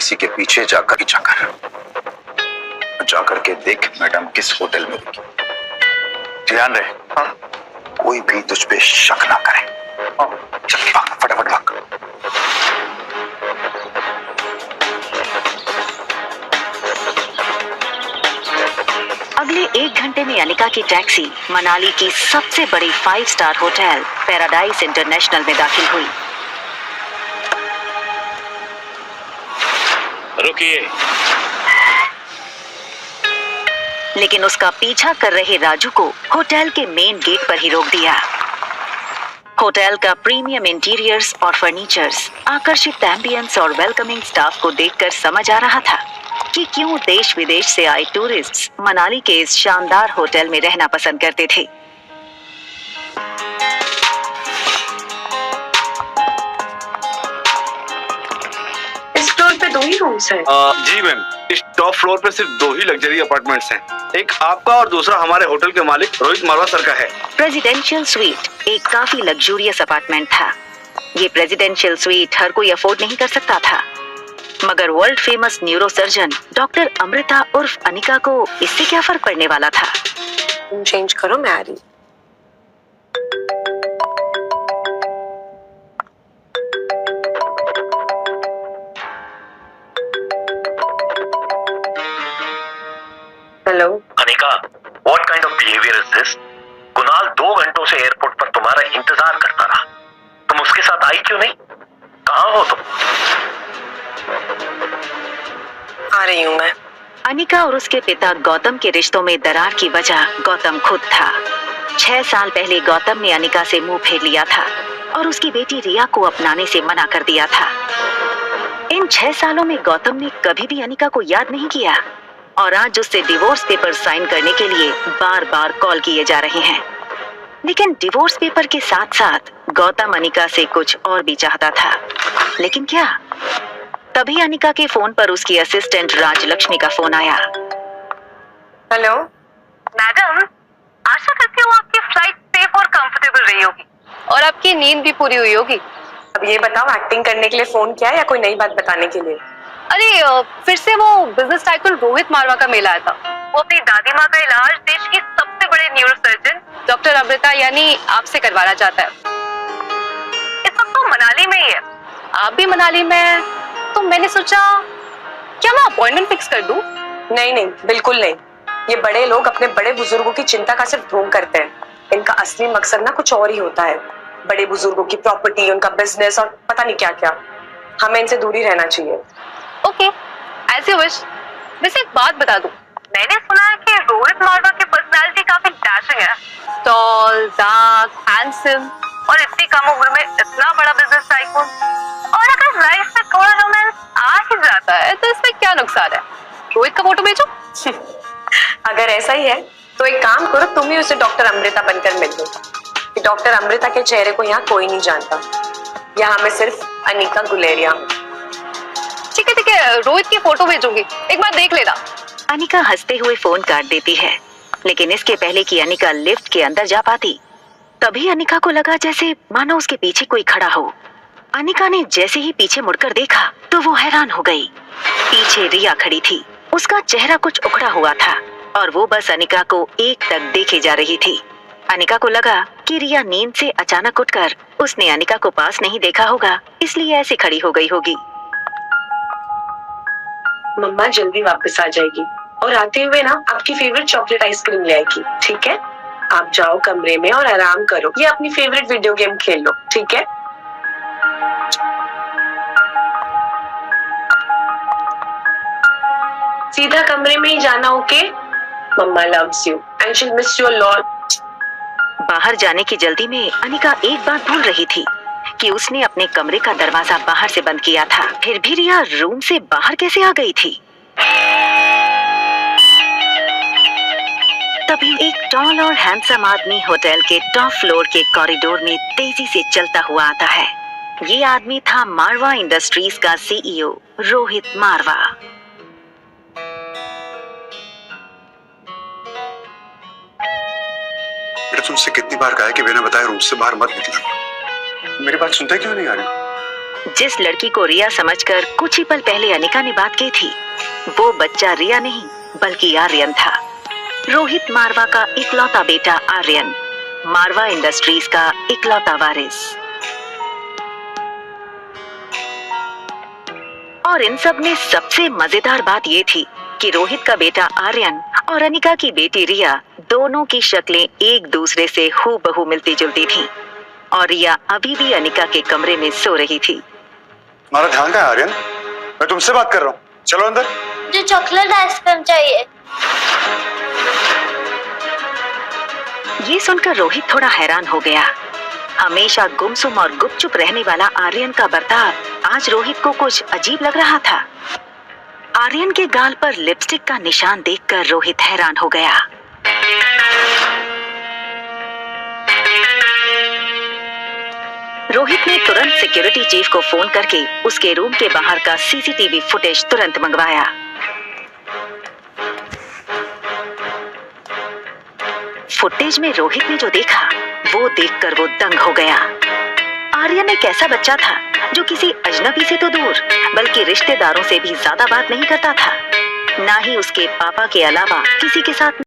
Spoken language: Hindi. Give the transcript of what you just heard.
इसी के पीछे जाकर के देख मैडम किस होटल में रुकी। ध्यान रहे, हाँ? कोई भी तुझ पे शक ना करे। जल्दी भाग, फटाफट भाग। अगले 1 घंटे में अनिका की टैक्सी मनाली की सबसे बड़ी 5 स्टार होटल पैराडाइज इंटरनेशनल में दाखिल हुई। रुकिए। लेकिन उसका पीछा कर रहे राजू को होटल के मेन गेट पर ही रोक दिया। होटल का प्रीमियम इंटीरियर्स और फर्नीचर्स, आकर्षित एम्बियंस और वेलकमिंग स्टाफ को देखकर समझ आ रहा था कि क्यों देश विदेश से आए टूरिस्ट्स मनाली के इस शानदार होटल में रहना पसंद करते थे। इस फ्लोर पे 2 ही रूम्स हैं। जी मैम, इस टॉप फ्लोर पे सिर्फ 2 ही लग्जरी अपार्टमेंट्स हैं। एक आपका और दूसरा हमारे होटल के मालिक रोहित मारवा सर का है। प्रेसिडेंशियल स्वीट एक काफी लग्जूरियस अपार्टमेंट था। ये प्रेसिडेंशियल स्वीट हर कोई अफोर्ड नहीं कर सकता था, मगर world famous neurosurgeon doctor Amrita उर्फ अनिका को इससे क्या फर्क पड़ने वाला था। चेंज करो, मैं आ रही। Hello Anika, what kind of behaviour is this? Kunal 2 घंटों से एयरपोर्ट पर तुम्हारा इंतजार करता रहा। तुम उसके साथ आई क्यों नहीं? कहाँ हो तुम? आ रही हूँ मैं। अनिका और उसके पिता गौतम के रिश्तों में दरार की वजह गौतम खुद था। 6 साल पहले गौतम ने अनिका से मुंह फेर लिया था और उसकी बेटी रिया को अपनाने से मना कर दिया था। इन 6 सालों में गौतम ने कभी भी अनिका को याद नहीं किया और आज उससे डिवोर्स पेपर साइन करने के लिए बार बार कॉल किए जा रहे हैं। लेकिन डिवोर्स पेपर के साथ साथ गौतम अनिका से कुछ और भी चाहता था। लेकिन क्या? तभी अनिका के फोन पर उसकी असिस्टेंट राजलक्ष्मी का फोन आया। हेलो मैडम, आशा करती हूँ आपकी फ्लाइट सेफ और कंफर्टेबल रही होगी और आपकी नींद भी पूरी हुई होगी। अब ये बताओ, एक्टिंग करने के लिए फोन किया या कोई नई बात बताने के लिए? अरे फिर से वो बिजनेस टाइकून रोहित मारवा का मेल आया था। वो अपनी दादी माँ का इलाज देश की सबसे बड़े न्यूरोसर्जन डॉक्टर अमृता यानी आपसे करवाना चाहता है। इस वक्त वो मनाली में ही है। आप भी मनाली में हैं, तो मैंने सोचा क्या मैं अपॉइंटमेंट फिक्स कर दूं? नहीं नहीं, बिल्कुल नहीं। ये बड़े लोग अपने बड़े बुजुर्गों की चिंता का सिर्फ ढोंग करते हैं। इनका असली मकसद ना कुछ और ही होता है। बड़े बुजुर्गों की प्रॉपर्टी, उनका बिजनेस और पता नहीं क्या क्या। हमें इनसे दूरी रहना चाहिए। Okay, as you wish. वैसे एक बात बता दूं, मैंने सुना है कि रोहित मारवा की पर्सनालिटी काफी डैशिंग है। टॉल, डार्क, हैंडसम और इतनी कम उम्र में इतना बड़ा बिजनेस टाइकून। और अगर लाइफ में थोड़ा रोमांस आ ही जाता है तो इसमें क्या नुकसान है? रोहित का फोटो भेजो। अगर ऐसा ही है तो एक काम करो, तुम ही उसे डॉक्टर अमृता बनकर मिल लो। कि डॉक्टर अमृता के चेहरे को यहाँ कोई नहीं जानता। यहाँ मैं सिर्फ अनिका गुलेरिया हूँ। ठीक है, रोहित की फोटो भेजूंगी, एक बार देख लेना। अनिका हंसते हुए फोन काट देती है, लेकिन इसके पहले कि अनिका लिफ्ट के अंदर जा पाती, तभी अनिका को लगा जैसे मानो उसके पीछे कोई खड़ा हो। अनिका ने जैसे ही पीछे मुड़कर देखा तो वो हैरान हो गई। पीछे रिया खड़ी थी। उसका चेहरा कुछ उखड़ा हुआ था और वो बस अनिका को एक टक देखे जा रही थी। अनिका को लगा कि रिया नींद से अचानक उठकर उसने अनिका को पास नहीं देखा होगा, इसलिए ऐसे खड़ी हो गई होगी। मम्मा जल्दी वापस आ जाएगी और आते हुए ना आपकी फेवरेट चॉकलेट आइसक्रीम ले आएगी, ठीक है? आप जाओ कमरे में और आराम करो या अपनी फेवरेट वीडियो गेम खेल लो, ठीक है? सीधा कमरे में ही जाना, okay? Mamma loves you and she miss you a lot. बाहर जाने की जल्दी में अनिका एक बात भूल रही थी कि उसने अपने कमरे का दरवाजा बाहर से बंद किया था। फिर भी रिया रूम से बाहर कैसे आ गई थी? तभी एक टॉल और हैंडसम आदमी होटल के टॉप फ्लोर के कॉरिडोर में तेजी से चलता हुआ आता है। ये आदमी था मारवा इंडस्ट्रीज का सीईओ रोहित मारवा। तुमसे कितनी बार कहा है कि बिना बताए रूम से बाहर मत निकलना। मेरी बात सुनते क्यों नहीं आ रही? जिस लड़की को रिया समझकर कुछ ही पल पहले अनिका ने बात की थी, वो बच्चा रिया नहीं बल्कि आर्यन था। रोहित मारवा का इकलौता बेटा आर्यन, मारवा इंडस्ट्रीज का इकलौता वारिस। और इन सब में सबसे मजेदार बात ये थी कि रोहित का बेटा आर्यन और अनिका की बेटी रिया दोनों की शक्लें एक दूसरे से हूबहू मिलती जुलती थीं। और रिया अभी भी अनिका के कमरे में सो रही थी। तुम्हारा ध्यान कहाँ है आर्यन? मैं तुमसे बात कर रहा हूँ, चलो अंदर। मुझे चॉकलेट आइसक्रीम चाहिए। ये सुनकर रोहित थोड़ा हैरान हो गया। हमेशा गुमसुम और गुपचुप रहने वाला आर्यन का बर्ताव आज रोहित को कुछ अजीब लग रहा था। आर्यन के गाल पर लिपस्टिक का निशान देखकर रोहित हैरान हो गया। रोहित ने तुरंत सिक्योरिटी चीफ को फोन करके उसके रूम के बाहर का सीसीटीवी फुटेज तुरंत मंगवाया। फुटेज में रोहित ने जो देखा वो देखकर वो दंग हो गया। आर्यन एक ऐसा बच्चा था जो किसी अजनबी से तो दूर बल्कि रिश्तेदारों से भी ज्यादा बात नहीं करता था, ना ही उसके पापा के अलावा किसी के साथ